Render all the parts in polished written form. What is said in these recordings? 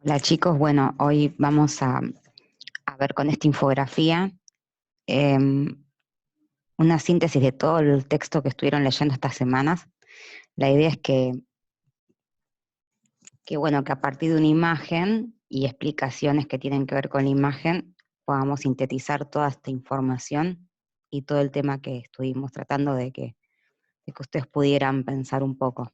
Hola chicos, bueno, hoy vamos a ver con esta infografía una síntesis de todo el texto que estuvieron leyendo estas semanas. La idea es bueno, que a partir de una imagen y explicaciones que tienen que ver con la imagen, podamos sintetizar toda esta información y todo el tema que estuvimos tratando de que ustedes pudieran pensar un poco.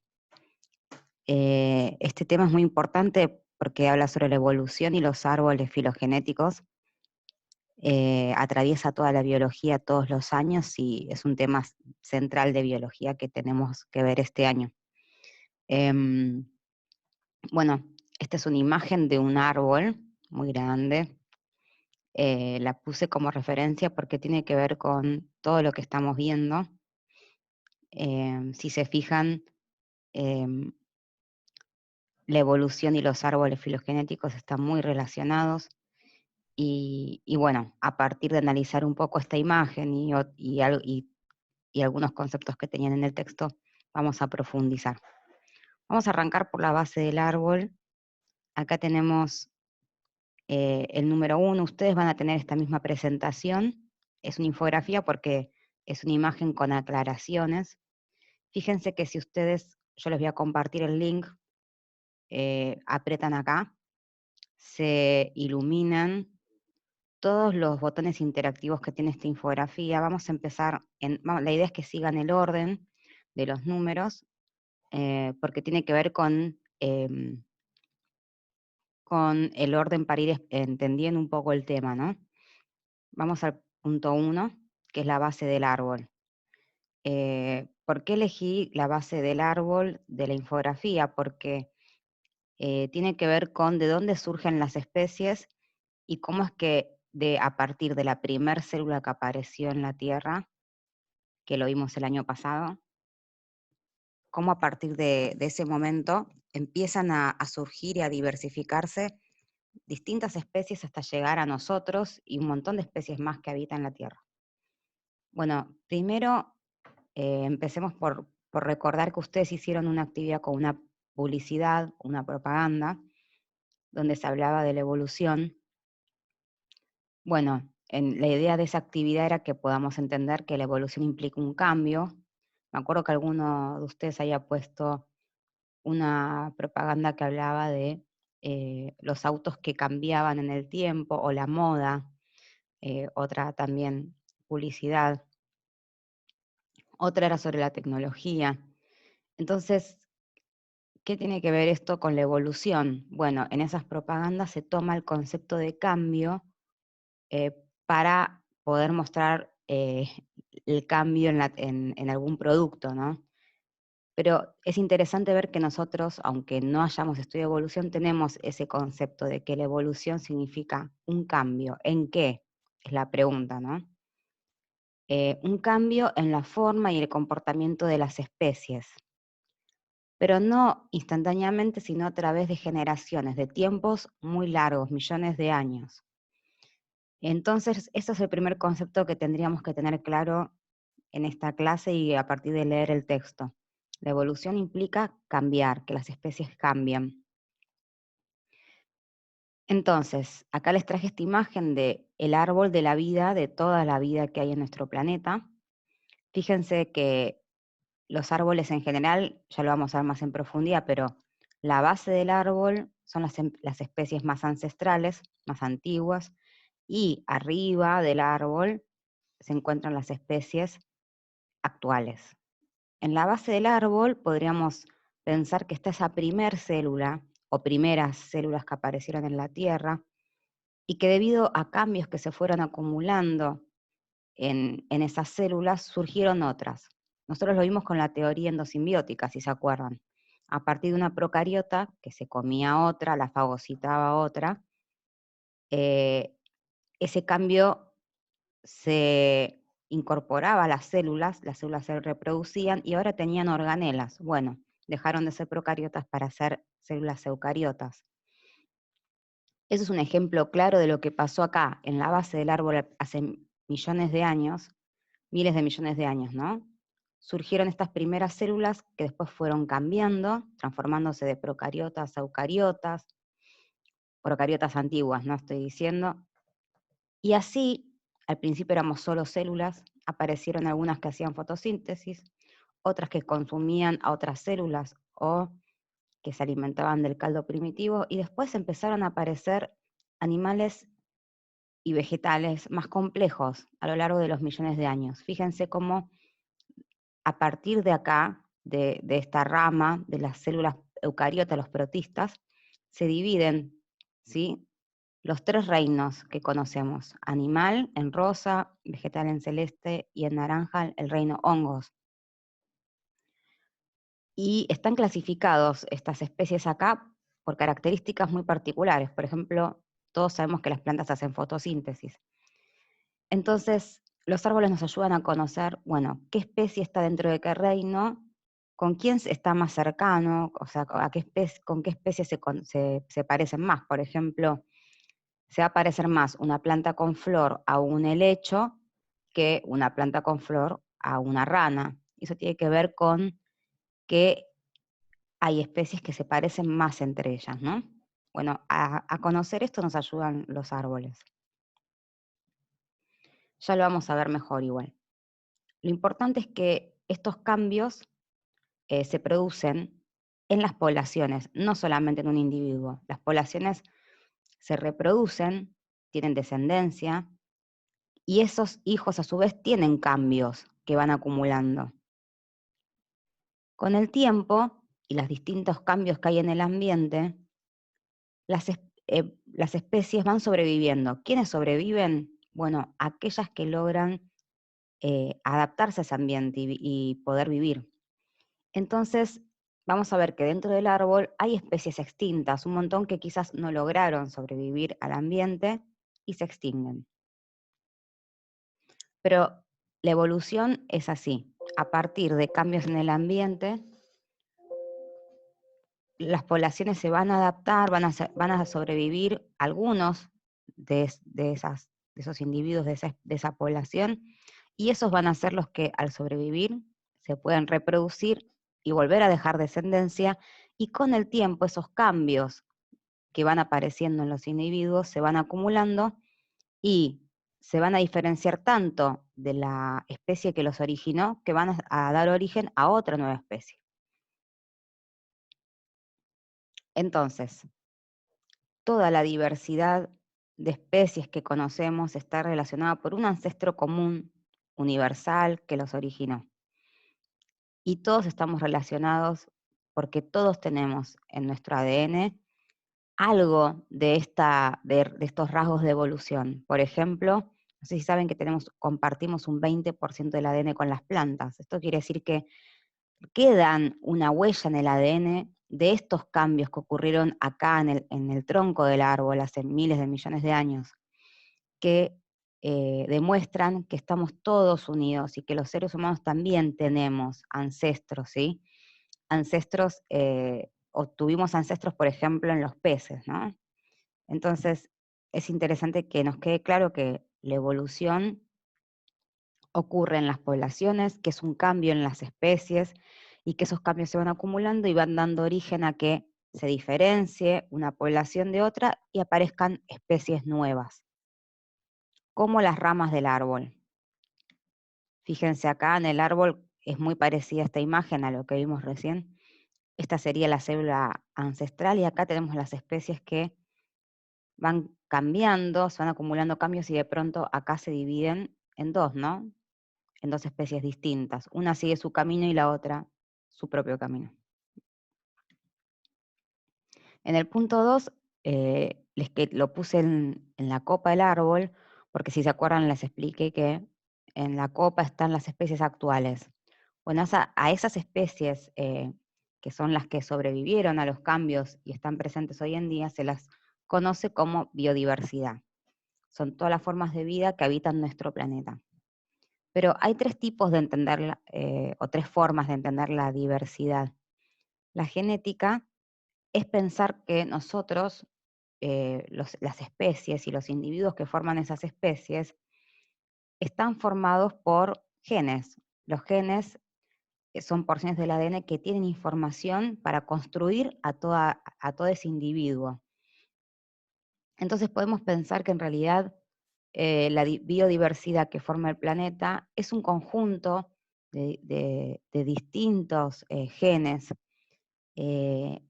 Este tema es muy importante porque habla sobre la evolución y los árboles filogenéticos. Atraviesa toda la biología todos los años y es un tema central de biología que tenemos que ver este año. Em, bueno, esta es una imagen de un árbol muy grande. La puse como referencia porque tiene que ver con todo lo que estamos viendo. Si se fijan, em, la evolución y los árboles filogenéticos están muy relacionados. Y bueno, a partir de analizar un poco esta imagen y algunos conceptos que tenían en el texto, vamos a profundizar. Vamos a arrancar por la base del árbol. Acá tenemos el número 1. Ustedes van a tener esta misma presentación. Es una infografía porque es una imagen con aclaraciones. Fíjense que si ustedes, yo les voy a compartir el link, apretan acá, se iluminan todos los botones interactivos que tiene esta infografía. Vamos a empezar, la idea es que sigan el orden de los números, porque tiene que ver con el orden para ir entendiendo un poco el tema, ¿no? Vamos al punto 1, que es la base del árbol. ¿Por qué elegí la base del árbol de la infografía? Porque tiene que ver con de dónde surgen las especies y cómo es que a partir de la primer célula que apareció en la Tierra, que lo vimos el año pasado, cómo a partir de ese momento empiezan a surgir y a diversificarse distintas especies hasta llegar a nosotros y un montón de especies más que habitan la Tierra. Bueno, primero empecemos por recordar que ustedes hicieron una actividad con una publicidad, una propaganda, donde se hablaba de la evolución. Bueno, la idea de esa actividad era que podamos entender que la evolución implica un cambio. Me acuerdo que alguno de ustedes haya puesto una propaganda que hablaba de los autos que cambiaban en el tiempo o la moda, otra también publicidad, otra era sobre la tecnología. Entonces, ¿qué tiene que ver esto con la evolución? Bueno, en esas propagandas se toma el concepto de cambio eh, para poder mostrar el cambio en algún producto, ¿no? Pero es interesante ver que nosotros, aunque no hayamos estudiado evolución, tenemos ese concepto de que la evolución significa un cambio. ¿En qué? Es la pregunta, ¿no? Un cambio en la forma y el comportamiento de las especies, pero no instantáneamente, sino a través de generaciones, de tiempos muy largos, millones de años. Entonces, ese es el primer concepto que tendríamos que tener claro en esta clase y a partir de leer el texto. La evolución implica cambiar, que las especies cambian. Entonces, acá les traje esta imagen de el árbol de la vida, de toda la vida que hay en nuestro planeta. Fíjense que los árboles en general, ya lo vamos a ver más en profundidad, pero la base del árbol son las especies más ancestrales, más antiguas, y arriba del árbol se encuentran las especies actuales. En la base del árbol podríamos pensar que está esa primer célula o primeras células que aparecieron en la Tierra y que debido a cambios que se fueron acumulando en esas células surgieron otras. Nosotros lo vimos con la teoría endosimbiótica, si se acuerdan. A partir de una procariota que se comía a otra, la fagocitaba a otra, ese cambio se incorporaba a las células se reproducían y ahora tenían organelas. Bueno, dejaron de ser procariotas para ser células eucariotas. Eso es un ejemplo claro de lo que pasó acá, en la base del árbol hace millones de años, miles de millones de años, ¿no? Surgieron estas primeras células que después fueron cambiando, transformándose de procariotas a eucariotas. procariotas antiguas, no estoy diciendo. Y así, al principio éramos solo células, aparecieron algunas que hacían fotosíntesis, otras que consumían a otras células o que se alimentaban del caldo primitivo, y después empezaron a aparecer animales y vegetales más complejos a lo largo de los millones de años. Fíjense cómo a partir de acá, de esta rama de las células eucariotas, los protistas, se dividen, ¿sí?, los tres reinos que conocemos: animal en rosa, vegetal en celeste y en naranja el reino hongos. Y están clasificados estas especies acá por características muy particulares. Por ejemplo, todos sabemos que las plantas hacen fotosíntesis. Entonces, los árboles nos ayudan a conocer, bueno, qué especie está dentro de qué reino, con quién está más cercano, o sea, con qué especie se parecen más. Por ejemplo, se va a parecer más una planta con flor a un helecho que una planta con flor a una rana. Eso tiene que ver con que hay especies que se parecen más entre ellas, ¿no? Bueno, a conocer esto nos ayudan los árboles. Ya lo vamos a ver mejor igual. Lo importante es que estos cambios se producen en las poblaciones, no solamente en un individuo. Las poblaciones se reproducen, tienen descendencia, y esos hijos a su vez tienen cambios que van acumulando. Con el tiempo y los distintos cambios que hay en el ambiente, las especies van sobreviviendo. ¿Quiénes sobreviven? Bueno, aquellas que logran adaptarse a ese ambiente y poder vivir. Entonces, vamos a ver que dentro del árbol hay especies extintas, un montón que quizás no lograron sobrevivir al ambiente y se extinguen. Pero la evolución es así. A partir de cambios en el ambiente, las poblaciones se van a adaptar, van a sobrevivir algunos de esos individuos de esa población, y esos van a ser los que al sobrevivir se pueden reproducir y volver a dejar descendencia, y con el tiempo esos cambios que van apareciendo en los individuos se van acumulando y se van a diferenciar tanto de la especie que los originó, que van a dar origen a otra nueva especie. Entonces, toda la diversidad de especies que conocemos está relacionada por un ancestro común, universal, que los originó. Y todos estamos relacionados porque todos tenemos en nuestro ADN algo de estos rasgos de evolución. Por ejemplo, no sé si saben que compartimos un 20% del ADN con las plantas. Esto quiere decir que quedan una huella en el ADN de estos cambios que ocurrieron acá en el tronco del árbol hace miles de millones de años, que demuestran que estamos todos unidos y que los seres humanos también tenemos ancestros, ¿sí? Ancestros, o tuvimos ancestros, por ejemplo, en los peces, ¿no? Entonces, es interesante que nos quede claro que la evolución ocurre en las poblaciones, que es un cambio en las especies, y que esos cambios se van acumulando y van dando origen a que se diferencie una población de otra y aparezcan especies nuevas, como las ramas del árbol. Fíjense acá en el árbol, es muy parecida esta imagen a lo que vimos recién. Esta sería la célula ancestral, y acá tenemos las especies que van cambiando, se van acumulando cambios, y de pronto acá se dividen en dos, ¿no? En dos especies distintas. Una sigue su camino y la otra su propio camino. En el punto 2, lo puse en la copa del árbol, porque si se acuerdan les expliqué que en la copa están las especies actuales. Bueno, a esas especies que son las que sobrevivieron a los cambios y están presentes hoy en día, se las conoce como biodiversidad. Son todas las formas de vida que habitan nuestro planeta. Pero hay tres tipos de entenderla, o tres formas de entender la diversidad. La genética es pensar que nosotros, las especies y los individuos que forman esas especies, están formados por genes. Los genes son porciones del ADN que tienen información para construir a todo ese individuo. Entonces podemos pensar que en realidad la biodiversidad que forma el planeta es un conjunto de distintos genes, eh,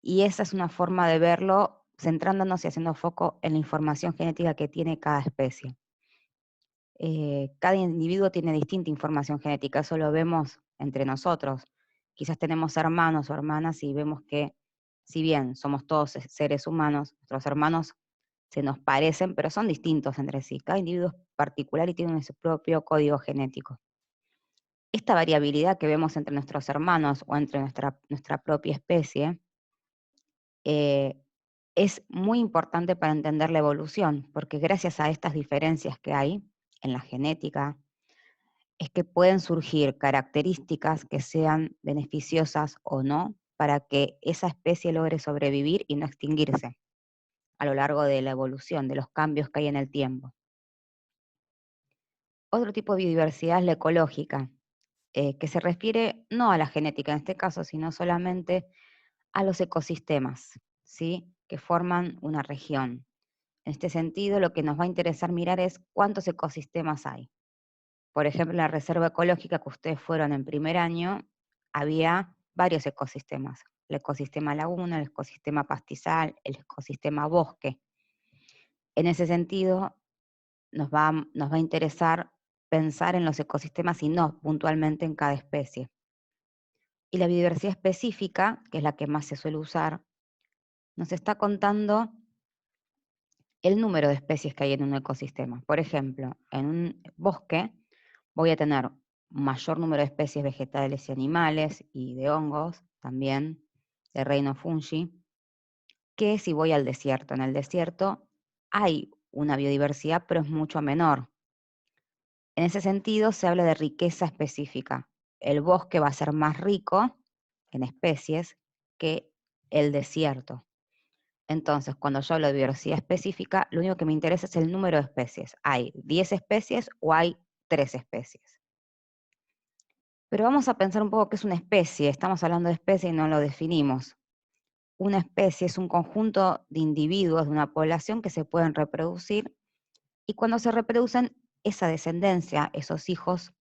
y esa es una forma de verlo centrándonos y haciendo foco en la información genética que tiene cada especie. Cada individuo tiene distinta información genética, eso lo vemos entre nosotros. Quizás tenemos hermanos o hermanas y vemos que, si bien somos todos seres humanos, nuestros hermanos se nos parecen, pero son distintos entre sí. Cada individuo es particular y tiene su propio código genético. Esta variabilidad que vemos entre nuestros hermanos o entre nuestra propia especie eh, es muy importante para entender la evolución, porque gracias a estas diferencias que hay en la genética, es que pueden surgir características que sean beneficiosas o no para que esa especie logre sobrevivir y no extinguirse a lo largo de la evolución, de los cambios que hay en el tiempo. Otro tipo de biodiversidad es la ecológica, que se refiere no a la genética en este caso, sino solamente a los ecosistemas, ¿sí?, que forman una región. En este sentido, lo que nos va a interesar mirar es cuántos ecosistemas hay. Por ejemplo, en la reserva ecológica que ustedes fueron en primer año, había varios ecosistemas. El ecosistema laguna, el ecosistema pastizal, el ecosistema bosque. En ese sentido, nos va a interesar pensar en los ecosistemas y no puntualmente en cada especie. Y la biodiversidad específica, que es la que más se suele usar, nos está contando el número de especies que hay en un ecosistema. Por ejemplo, en un bosque voy a tener mayor número de especies vegetales y animales y de hongos también, de reino fungi, que si voy al desierto. En el desierto hay una biodiversidad, pero es mucho menor. En ese sentido, se habla de riqueza específica. El bosque va a ser más rico en especies que el desierto. Entonces, cuando yo hablo de diversidad específica, lo único que me interesa es el número de especies. ¿Hay 10 especies o hay 3 especies? Pero vamos a pensar un poco qué es una especie. Estamos hablando de especie y no lo definimos. Una especie es un conjunto de individuos de una población que se pueden reproducir y cuando se reproducen, esa descendencia, esos hijos,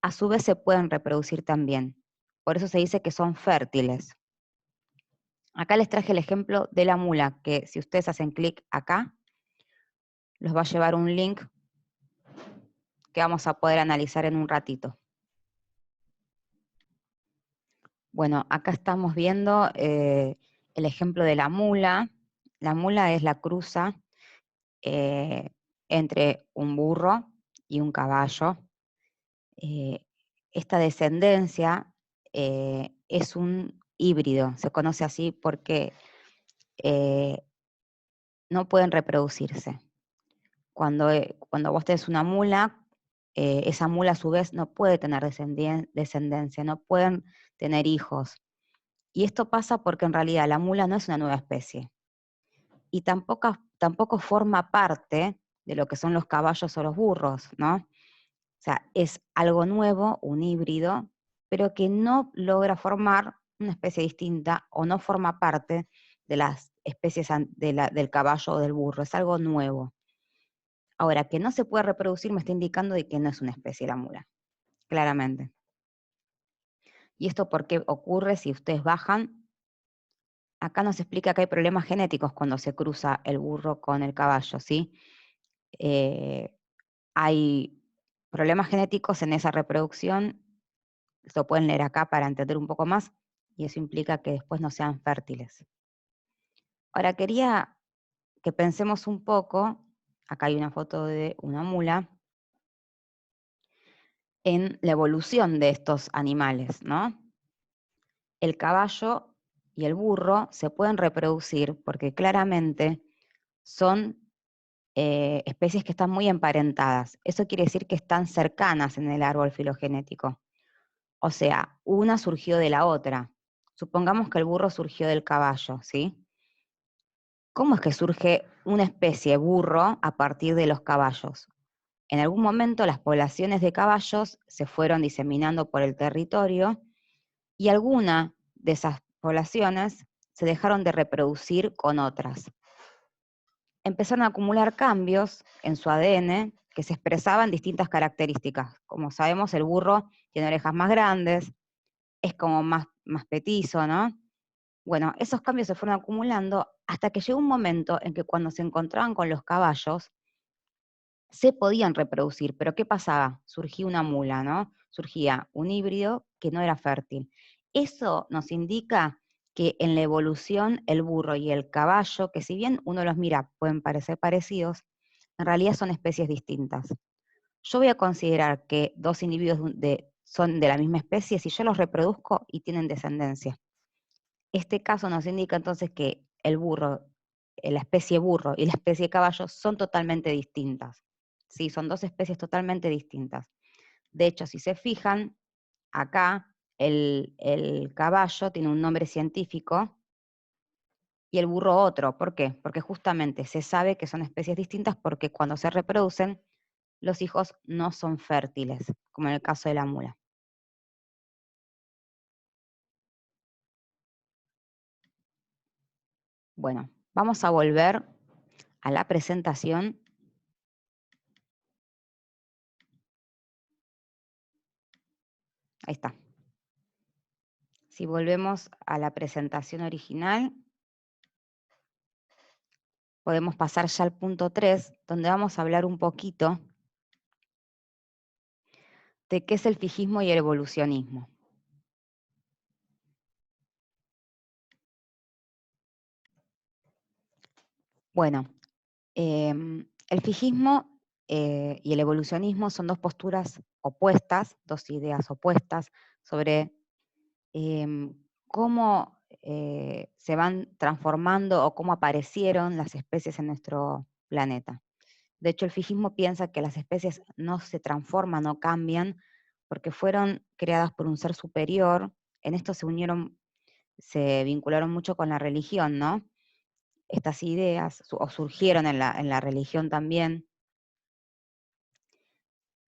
a su vez se pueden reproducir también. Por eso se dice que son fértiles. Acá les traje el ejemplo de la mula, que si ustedes hacen clic acá, los va a llevar un link que vamos a poder analizar en un ratito. Bueno, acá estamos viendo el ejemplo de la mula. La mula es la cruza entre un burro y un caballo. Esta descendencia es un híbrido, se conoce así porque eh, no pueden reproducirse. Cuando vos tenés una mula, esa mula a su vez no puede tener descendencia, no pueden tener hijos. Y esto pasa porque en realidad la mula no es una nueva especie. Y tampoco forma parte de lo que son los caballos o los burros, ¿no? O sea, es algo nuevo, un híbrido, pero que no logra formar una especie distinta o no forma parte de las especies del caballo o del burro, es algo nuevo. Ahora, que no se puede reproducir me está indicando de que no es una especie la mula, claramente. ¿Y esto por qué ocurre si ustedes bajan? Acá nos explica que hay problemas genéticos cuando se cruza el burro con el caballo, ¿sí? Hay problemas genéticos en esa reproducción, lo pueden leer acá para entender un poco más, y eso implica que después no sean fértiles. Ahora quería que pensemos un poco, acá hay una foto de una mula, en la evolución de estos animales, ¿no? El caballo y el burro se pueden reproducir porque claramente son especies que están muy emparentadas. Eso quiere decir que están cercanas en el árbol filogenético. O sea, una surgió de la otra. Supongamos que el burro surgió del caballo, ¿sí? ¿Cómo es que surge una especie burro a partir de los caballos? En algún momento las poblaciones de caballos se fueron diseminando por el territorio y alguna de esas poblaciones se dejaron de reproducir con otras. empezaron a acumular cambios en su ADN que se expresaban en distintas características. Como sabemos, el burro tiene orejas más grandes, es como más petizo, ¿no? Bueno, esos cambios se fueron acumulando hasta que llegó un momento en que cuando se encontraban con los caballos, se podían reproducir, pero ¿qué pasaba? Surgía una mula, ¿no? Surgía un híbrido que no era fértil. Eso nos indica que en la evolución el burro y el caballo, que si bien uno los mira pueden parecer parecidos, en realidad son especies distintas. Yo voy a considerar que dos individuos son de la misma especie si yo los reproduzco y tienen descendencia. Este caso nos indica entonces que el burro, la especie burro y la especie caballo son totalmente distintas. Sí, son dos especies totalmente distintas. De hecho, si se fijan, acá el caballo tiene un nombre científico y el burro otro. ¿Por qué? Porque justamente se sabe que son especies distintas porque cuando se reproducen, los hijos no son fértiles, como en el caso de la mula. Bueno, vamos a volver a la presentación. Ahí está. Si volvemos a la presentación original, podemos pasar ya al punto 3, donde vamos a hablar un poquito de qué es el fijismo y el evolucionismo. Bueno, el fijismo y el evolucionismo son dos posturas opuestas, dos ideas opuestas sobre cómo se van transformando o cómo aparecieron las especies en nuestro planeta. De hecho, el fijismo piensa que las especies no se transforman, no cambian, porque fueron creadas por un ser superior. En esto se vincularon mucho con la religión, ¿no? Estas ideas, o surgieron en la religión también.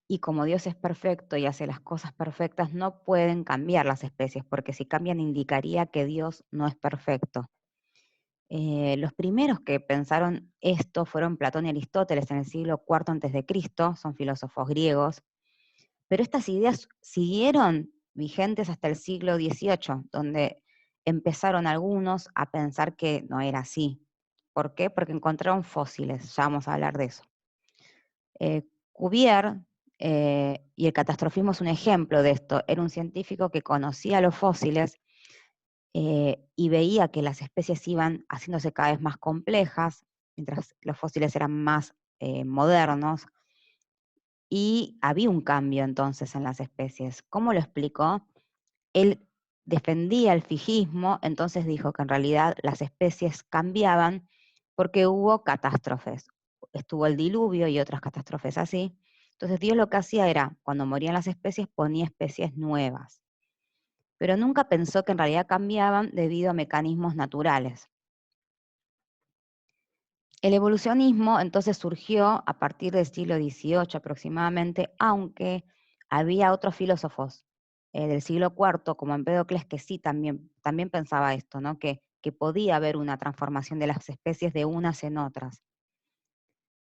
Y como Dios es perfecto y hace las cosas perfectas, no pueden cambiar las especies, porque si cambian indicaría que Dios no es perfecto. Los primeros que pensaron esto fueron Platón y Aristóteles en el siglo IV a.C., son filósofos griegos, pero estas ideas siguieron vigentes hasta el siglo XVIII, donde empezaron algunos a pensar que no era así. ¿Por qué? Porque encontraron fósiles, ya vamos a hablar de eso. Cuvier, y el catastrofismo es un ejemplo de esto, era un científico que conocía los fósiles y veía que las especies iban haciéndose cada vez más complejas, mientras los fósiles eran más modernos, y había un cambio entonces en las especies. ¿Cómo lo explicó? Él defendía el fijismo, entonces dijo que en realidad las especies cambiaban porque hubo catástrofes. Estuvo el diluvio y otras catástrofes así. Entonces Dios lo que hacía era, cuando morían las especies, ponía especies nuevas. Pero nunca pensó que en realidad cambiaban debido a mecanismos naturales. El evolucionismo entonces surgió a partir del siglo XVIII aproximadamente, aunque había otros filósofos del siglo IV, como Empédocles, que sí también pensaba esto, ¿no? Que podía haber una transformación de las especies de unas en otras.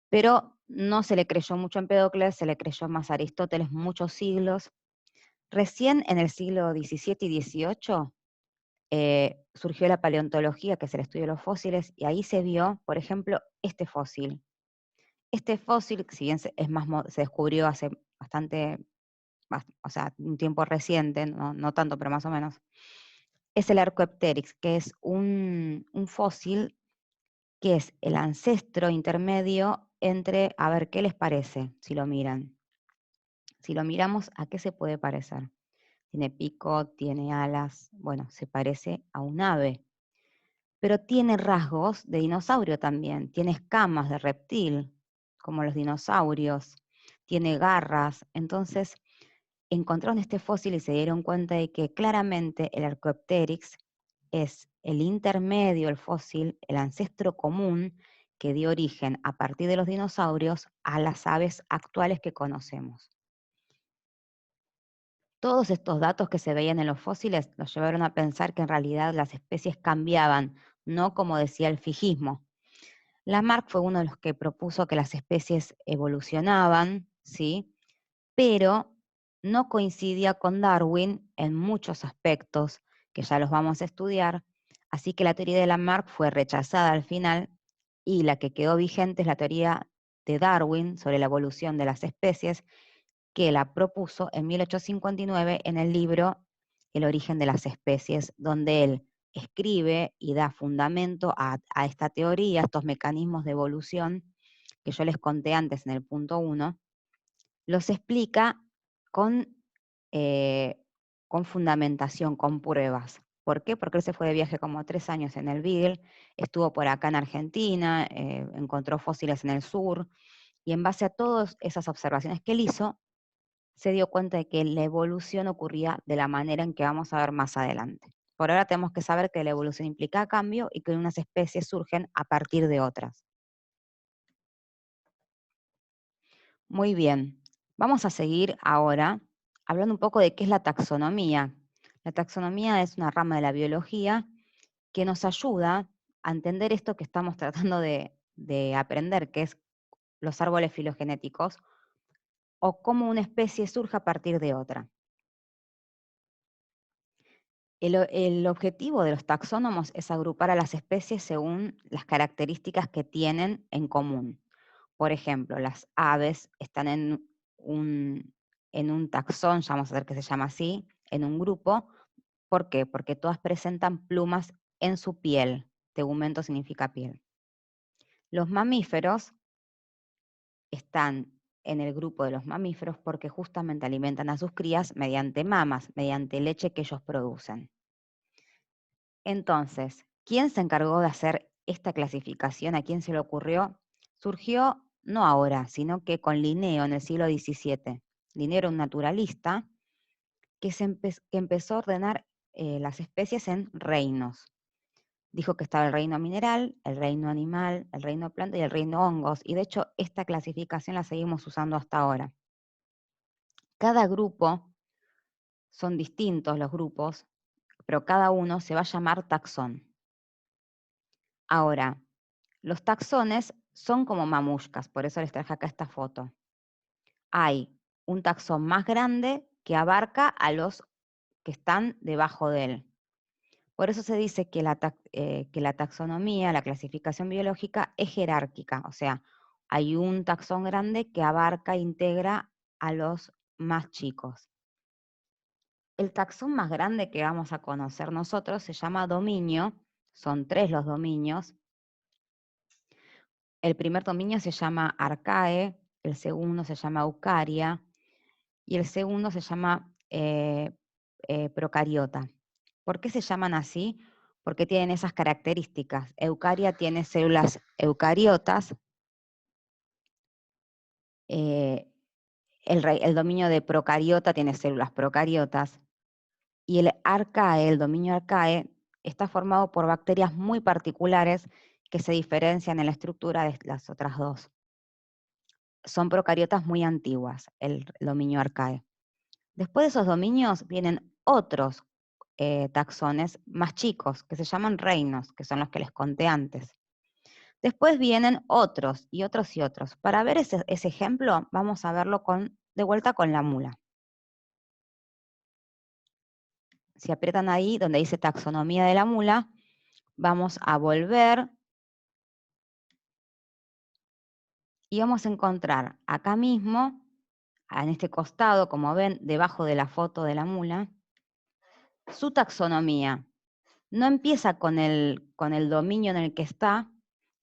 Pero no se le creyó mucho a Empédocles, se le creyó más a Aristóteles muchos siglos. Recién en el siglo XVII y XVIII surgió la paleontología, que es el estudio de los fósiles, y ahí se vio, por ejemplo, este fósil. Este fósil, si bien se descubrió hace bastante, o sea, un tiempo reciente, no tanto, pero más o menos, es el Archaeopteryx, que es un fósil que es el ancestro intermedio entre, a ver, ¿qué les parece si lo miran? Si lo miramos, ¿a qué se puede parecer? Tiene pico, tiene alas, bueno, se parece a un ave, pero tiene rasgos de dinosaurio también, tiene escamas de reptil, como los dinosaurios, tiene garras. Entonces encontraron este fósil y se dieron cuenta de que claramente el Archaeopteryx es el intermedio, el fósil, el ancestro común que dio origen a partir de los dinosaurios a las aves actuales que conocemos. Todos estos datos que se veían en los fósiles nos llevaron a pensar que en realidad las especies cambiaban, no como decía el fijismo. Lamarck fue uno de los que propuso que las especies evolucionaban, ¿sí? Pero no coincidía con Darwin en muchos aspectos, que ya los vamos a estudiar, así que la teoría de Lamarck fue rechazada al final, y la que quedó vigente es la teoría de Darwin sobre la evolución de las especies, que la propuso en 1859 en el libro El origen de las especies, donde él escribe y da fundamento a esta teoría, a estos mecanismos de evolución que yo les conté antes en el punto 1, los explica con, eh, con fundamentación, con pruebas. ¿Por qué? Porque él se fue de viaje como 3 años en el Beagle, estuvo por acá en Argentina, encontró fósiles en el sur, y en base a todas esas observaciones que él hizo, se dio cuenta de que la evolución ocurría de la manera en que vamos a ver más adelante. Por ahora tenemos que saber que la evolución implica cambio y que unas especies surgen a partir de otras. Muy bien, vamos a seguir ahora hablando un poco de qué es la taxonomía. La taxonomía es una rama de la biología que nos ayuda a entender esto que estamos tratando de aprender, que es los árboles filogenéticos, o cómo una especie surge a partir de otra. El objetivo de los taxónomos es agrupar a las especies según las características que tienen en común. Por ejemplo, las aves están en un taxón, ya vamos a ver que se llama así, en un grupo. ¿Por qué? Porque todas presentan plumas en su piel. Tegumento significa piel. Los mamíferos están en el grupo de los mamíferos porque justamente alimentan a sus crías mediante mamas, mediante leche que ellos producen. Entonces, ¿quién se encargó de hacer esta clasificación? ¿A quién se le ocurrió? Surgió no ahora, sino que con Linneo en el siglo XVII. Linneo era un naturalista que empezó a ordenar las especies en reinos. Dijo que estaba el reino mineral, el reino animal, el reino planta y el reino hongos. Y de hecho, esta clasificación la seguimos usando hasta ahora. Cada grupo, son distintos los grupos, pero cada uno se va a llamar taxón. Ahora, los taxones son como mamushkas, por eso les traje acá esta foto. Hay un taxón más grande que abarca a los que están debajo de él. Por eso se dice que la taxonomía, la clasificación biológica, es jerárquica, o sea, hay un taxón grande que abarca e integra a los más chicos. El taxón más grande que vamos a conocer nosotros se llama dominio, son 3 los dominios. El primer dominio se llama Arcae, el segundo se llama Eucaria y el segundo se llama Procariota. ¿Por qué se llaman así? Porque tienen esas características. Eucaria tiene células eucariotas, el dominio de Procariota tiene células procariotas, y el Arcae, el dominio Arcae, está formado por bacterias muy particulares que se diferencian en la estructura de las otras dos. Son procariotas muy antiguas, el dominio Arcae. Después de esos dominios vienen otros taxones más chicos, que se llaman reinos, que son los que les conté antes. Después vienen otros y otros y otros. Para ver ese ejemplo, vamos a verlo de vuelta con la mula. Si aprietan ahí donde dice taxonomía de la mula, vamos a volver y vamos a encontrar acá mismo, en este costado, como ven, debajo de la foto de la mula, su taxonomía. No empieza con el dominio en el que está,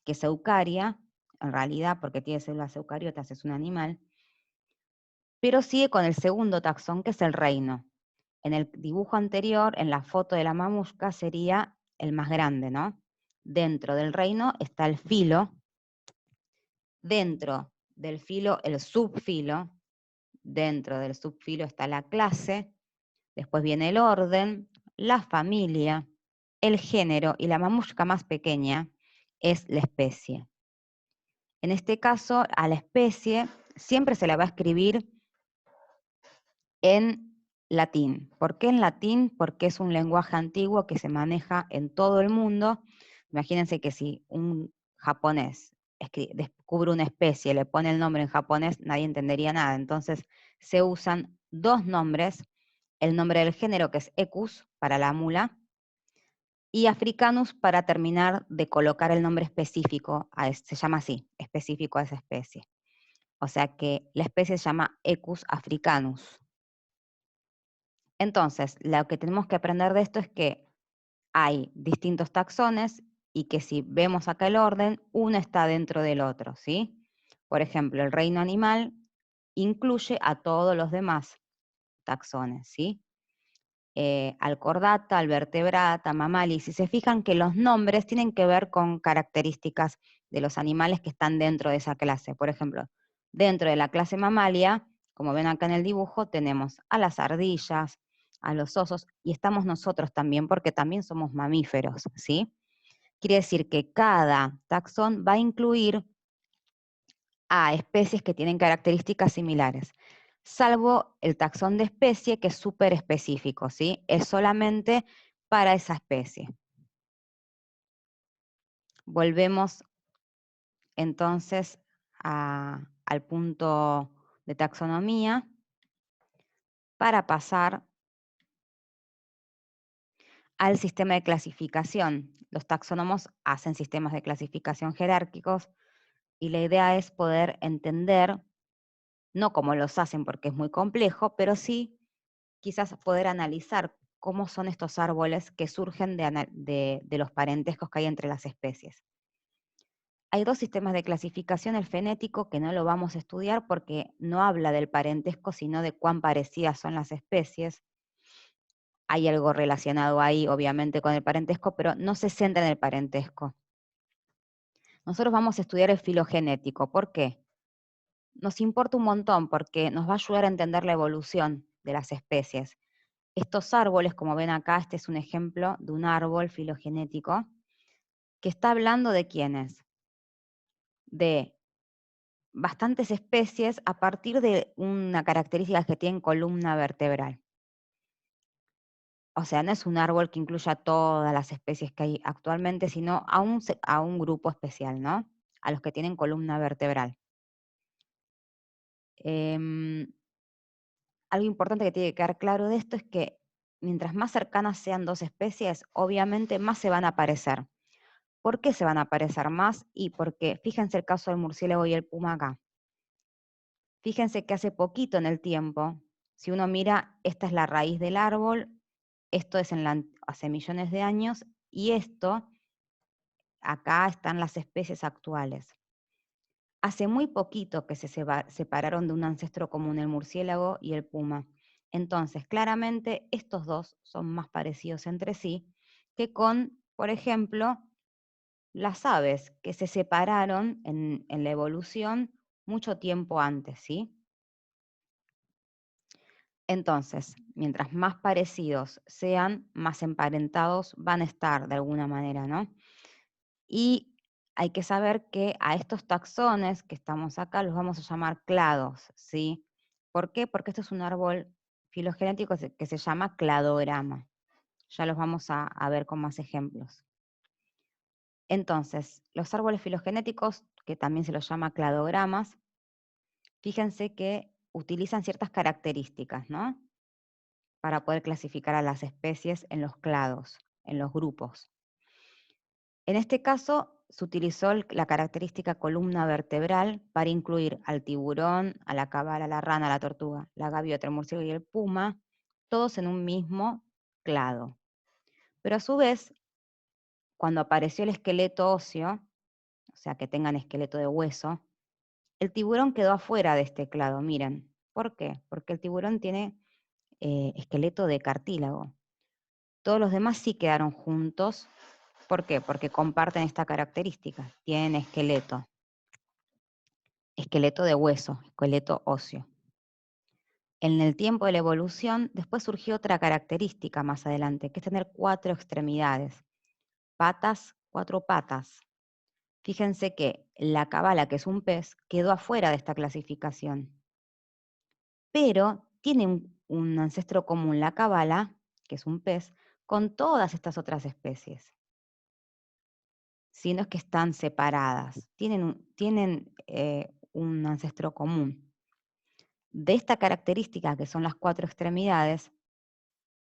que es eucaria, en realidad porque tiene células eucariotas, es un animal, pero sigue con el segundo taxón, que es el reino. En el dibujo anterior, en la foto de la mamushka, sería el más grande, ¿no? Dentro del reino está el filo, dentro del filo el subfilo, dentro del subfilo está la clase, después viene el orden, la familia, el género, y la mamushka más pequeña es la especie. En este caso, a la especie siempre se la va a escribir en latín. ¿Por qué en latín? Porque es un lenguaje antiguo que se maneja en todo el mundo. Imagínense que si un japonés, descubre una especie, le pone el nombre en japonés, nadie entendería nada. Entonces se usan dos nombres, el nombre del género, que es Equus, para la mula, y Africanus para terminar de colocar el nombre específico, se llama así, específico a esa especie. O sea que la especie se llama Equus africanus. Entonces, lo que tenemos que aprender de esto es que hay distintos taxones y que si vemos acá el orden, uno está dentro del otro, ¿sí? Por ejemplo, el reino animal incluye a todos los demás taxones, ¿sí? Al Chordata, al Vertebrata, Mammalia, si se fijan que los nombres tienen que ver con características de los animales que están dentro de esa clase. Por ejemplo, dentro de la clase Mammalia, como ven acá en el dibujo, tenemos a las ardillas, a los osos, y estamos nosotros también, porque también somos mamíferos, ¿sí? Quiere decir que cada taxón va a incluir a especies que tienen características similares, salvo el taxón de especie, que es súper específico, ¿sí? Es solamente para esa especie. Volvemos entonces al punto de taxonomía para pasar al sistema de clasificación. Los taxónomos hacen sistemas de clasificación jerárquicos y la idea es poder entender, no cómo los hacen porque es muy complejo, pero sí quizás poder analizar cómo son estos árboles que surgen de los parentescos que hay entre las especies. Hay dos sistemas de clasificación, el fenético, que no lo vamos a estudiar porque no habla del parentesco, sino de cuán parecidas son las especies. Hay algo relacionado ahí, obviamente, con el parentesco, pero no se centra en el parentesco. Nosotros vamos a estudiar el filogenético. ¿Por qué? Nos importa un montón porque nos va a ayudar a entender la evolución de las especies. Estos árboles, como ven acá, este es un ejemplo de un árbol filogenético que está hablando de quiénes, de bastantes especies a partir de una característica que tienen columna vertebral. O sea, no es un árbol que incluya todas las especies que hay actualmente, sino a un grupo especial, ¿no? A los que tienen columna vertebral. Algo importante que tiene que quedar claro de esto es que mientras más cercanas sean dos especies, obviamente más se van a parecer. ¿Por qué se van a parecer más? Y porque, fíjense el caso del murciélago y el puma acá. Fíjense que hace poquito en el tiempo, si uno mira, esta es la raíz del árbol, esto es hace millones de años, y esto, acá están las especies actuales. Hace muy poquito que se separaron de un ancestro común, el murciélago y el puma. Entonces, claramente, estos dos son más parecidos entre sí que con, por ejemplo, las aves que se separaron en la evolución mucho tiempo antes, ¿sí? Entonces, mientras más parecidos sean, más emparentados van a estar de alguna manera, ¿no? Y hay que saber que a estos taxones que estamos acá los vamos a llamar clados, ¿sí? ¿Por qué? Porque esto es un árbol filogenético que se llama cladograma. Ya los vamos a ver con más ejemplos. Entonces, los árboles filogenéticos, que también se los llama cladogramas, fíjense que utilizan ciertas características, ¿no? Para poder clasificar a las especies en los clados, en los grupos. En este caso, se utilizó la característica columna vertebral para incluir al tiburón, a la cabala, a la rana, a la tortuga, la gaviota, el murciélago y el puma, todos en un mismo clado. Pero a su vez, cuando apareció el esqueleto óseo, o sea, que tengan esqueleto de hueso, el tiburón quedó afuera de este clado, miren. ¿Por qué? Porque el tiburón tiene esqueleto de cartílago. Todos los demás sí quedaron juntos. ¿Por qué? Porque comparten esta característica. Tienen esqueleto. Esqueleto de hueso, esqueleto óseo. En el tiempo de la evolución, después surgió otra característica más adelante, que es tener 4 extremidades. Patas, 4 patas. Fíjense que la cabala, que es un pez, quedó afuera de esta clasificación. Pero tiene un ancestro común, la cabala, que es un pez, con todas estas otras especies. ¿sí? No es que están separadas, tienen un ancestro común. De esta característica, que son las 4 extremidades,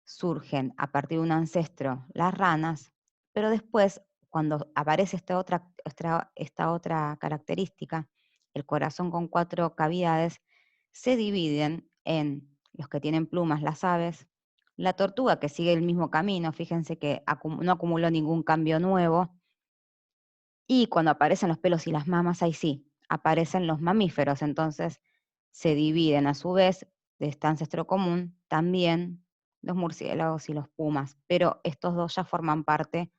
surgen a partir de un ancestro las ranas, pero después, cuando aparece esta otra característica, el corazón con 4 cavidades, se dividen en los que tienen plumas, las aves, la tortuga, que sigue el mismo camino, fíjense que no acumuló ningún cambio nuevo, y cuando aparecen los pelos y las mamas, ahí sí, aparecen los mamíferos, entonces se dividen a su vez de este ancestro común también los murciélagos y los pumas, pero estos dos ya forman parte,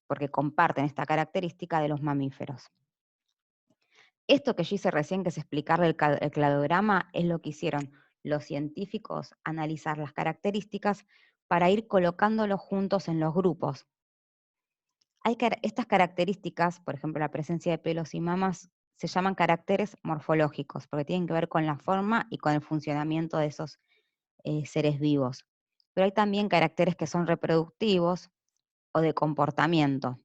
porque comparten esta característica de los mamíferos. Esto que yo hice recién, que es explicarle el cladograma, es lo que hicieron los científicos, analizar las características para ir colocándolos juntos en los grupos. Estas características, por ejemplo, la presencia de pelos y mamas, se llaman caracteres morfológicos, porque tienen que ver con la forma y con el funcionamiento de esos seres vivos. Pero hay también caracteres que son reproductivos o de comportamiento.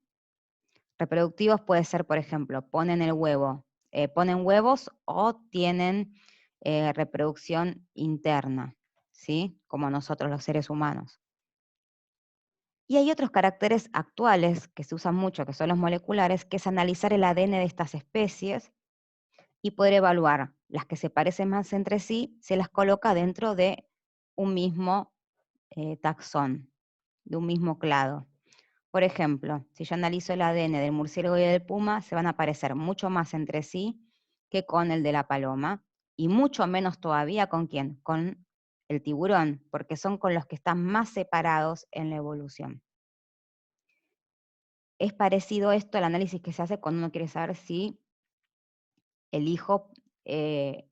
Reproductivos puede ser, por ejemplo, ponen huevos o tienen reproducción interna, ¿sí? Como nosotros los seres humanos. Y hay otros caracteres actuales que se usan mucho, que son los moleculares, que es analizar el ADN de estas especies y poder evaluar las que se parecen más entre sí, se las coloca dentro de un mismo taxón, de un mismo clado. Por ejemplo, si yo analizo el ADN del murciélago y del puma, se van a parecer mucho más entre sí que con el de la paloma, y mucho menos todavía con quién, con el tiburón, porque son con los que están más separados en la evolución. Es parecido esto al análisis que se hace cuando uno quiere saber si el hijo es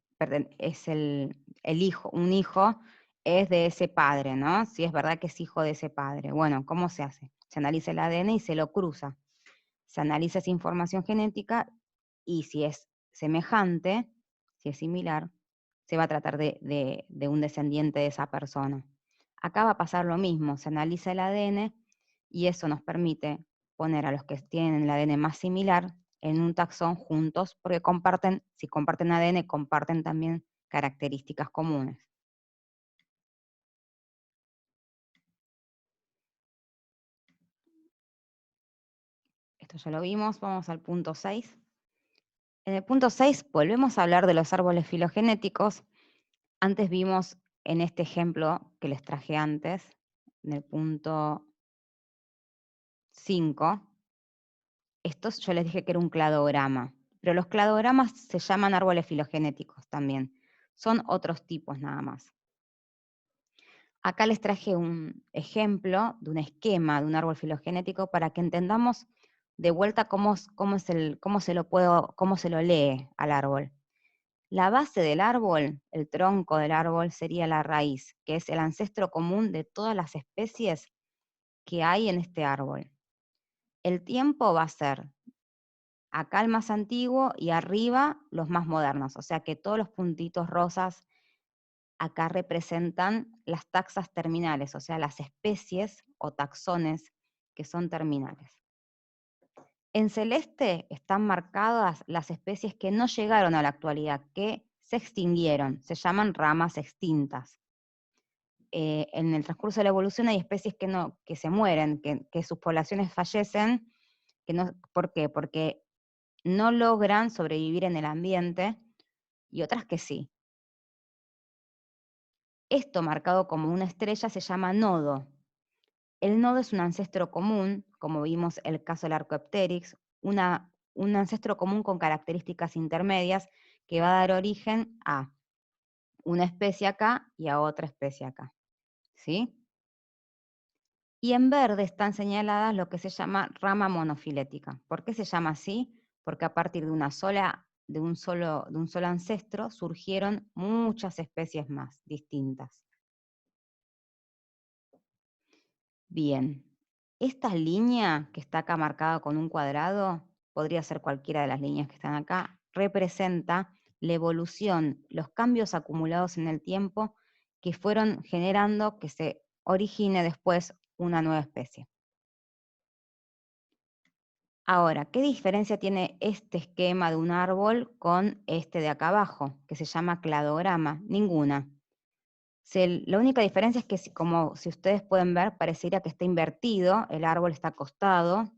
un hijo es de ese padre, ¿no? Si es verdad que es hijo de ese padre. Bueno, ¿cómo se hace? Se analiza el ADN y se lo cruza. Se analiza esa información genética y si es semejante, si es similar, se va a tratar de un descendiente de esa persona. Acá va a pasar lo mismo, se analiza el ADN y eso nos permite poner a los que tienen el ADN más similar en un taxón juntos, porque si comparten ADN, comparten también características comunes. Esto ya lo vimos, vamos al punto 6. En el punto 6 volvemos a hablar de los árboles filogenéticos. Antes vimos en este ejemplo que les traje antes, en el punto 5, estos yo les dije que era un cladograma, pero los cladogramas se llaman árboles filogenéticos también. Son otros tipos nada más. Acá les traje un ejemplo de un esquema de un árbol filogenético para que entendamos de vuelta cómo se lo lee al árbol. La base del árbol, el tronco del árbol, sería la raíz, que es el ancestro común de todas las especies que hay en este árbol. El tiempo va a ser acá el más antiguo y arriba los más modernos, o sea que todos los puntitos rosas acá representan las taxas terminales, o sea, las especies o taxones que son terminales. En celeste están marcadas las especies que no llegaron a la actualidad, que se extinguieron, se llaman ramas extintas. En el transcurso de la evolución hay especies que se mueren, que sus poblaciones fallecen. ¿Por qué? Porque no logran sobrevivir en el ambiente y otras que sí. Esto marcado como una estrella se llama nodo. El nodo es un ancestro común, como vimos el caso del Archaeopteryx, un ancestro común con características intermedias que va a dar origen a una especie acá y a otra especie acá. ¿Sí? Y en verde están señaladas lo que se llama rama monofilética. ¿Por qué se llama así? Porque a partir de un solo ancestro surgieron muchas especies más distintas. Bien, esta línea que está acá marcada con un cuadrado, podría ser cualquiera de las líneas que están acá, representa la evolución, los cambios acumulados en el tiempo que fueron generando que se origine después una nueva especie. Ahora, ¿qué diferencia tiene este esquema de un árbol con este de acá abajo, que se llama cladograma? Ninguna. La única diferencia es que, como si ustedes pueden ver, parecería que está invertido, el árbol está acostado,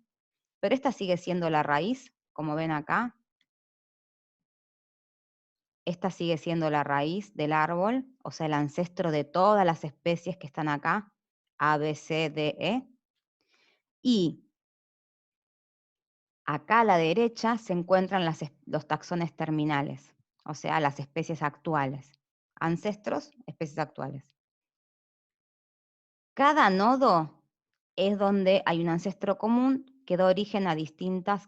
pero esta sigue siendo la raíz, como ven acá. Esta sigue siendo la raíz del árbol, o sea, el ancestro de todas las especies que están acá, A, B, C, D, E. Y acá a la derecha se encuentran los taxones terminales, o sea, las especies actuales. Ancestros, especies actuales. Cada nodo es donde hay un ancestro común que da origen a distintas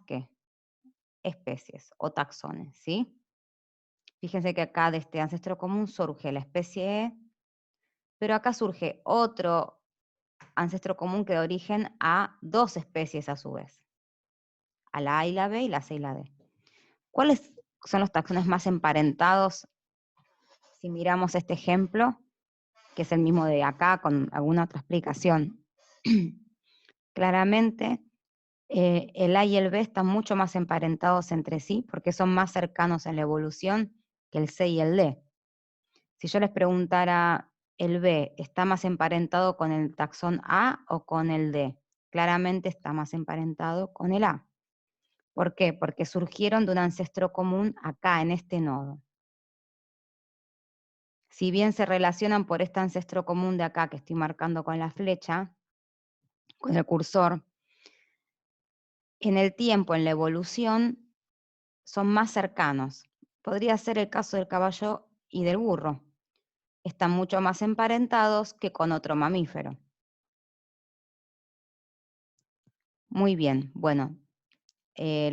especies o taxones, ¿sí? Fíjense que acá de este ancestro común surge la especie E, pero acá surge otro ancestro común que da origen a dos especies a su vez, a la A y la B y la C y la D. ¿Cuáles son los taxones más emparentados? Si miramos este ejemplo, que es el mismo de acá con alguna otra explicación, claramente el A y el B están mucho más emparentados entre sí porque son más cercanos en la evolución que el C y el D. Si yo les preguntara, ¿el B está más emparentado con el taxón A o con el D? Claramente está más emparentado con el A. ¿Por qué? Porque surgieron de un ancestro común acá, en este nodo. Si bien se relacionan por este ancestro común de acá que estoy marcando con la flecha, con el cursor, en el tiempo, en la evolución, son más cercanos. Podría ser el caso del caballo y del burro. Están mucho más emparentados que con otro mamífero. Muy bien, bueno,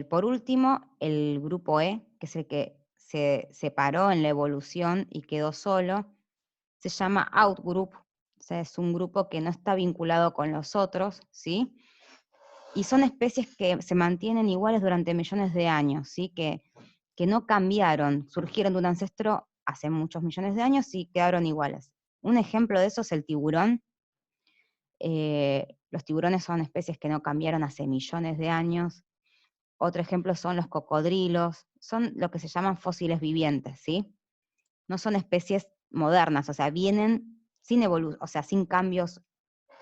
por último, el grupo E, que es el que se separó en la evolución y quedó solo, se llama outgroup, o sea, es un grupo que no está vinculado con los otros, ¿sí? Y son especies que se mantienen iguales durante millones de años, ¿sí? Que no cambiaron, surgieron de un ancestro hace muchos millones de años y quedaron iguales. Un ejemplo de eso es el tiburón. Los tiburones son especies que no cambiaron hace millones de años. Otro ejemplo son los cocodrilos, son lo que se llaman fósiles vivientes, ¿sí? No son especies modernas, o sea, vienen sin o sea, sin cambios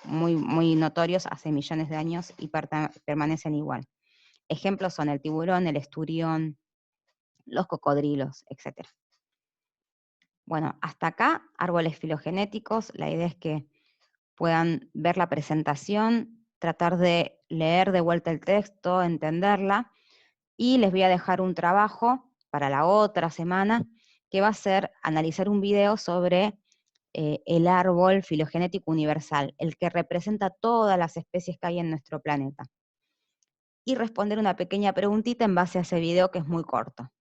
muy, muy notorios hace millones de años y permanecen igual. Ejemplos son el tiburón, el esturión, los cocodrilos, etc. Bueno, hasta acá, árboles filogenéticos, la idea es que puedan ver la presentación, tratar de leer de vuelta el texto, entenderla, y les voy a dejar un trabajo para la otra semana, que va a ser analizar un video sobre el árbol filogenético universal, el que representa todas las especies que hay en nuestro planeta. Y responder una pequeña preguntita en base a ese video que es muy corto.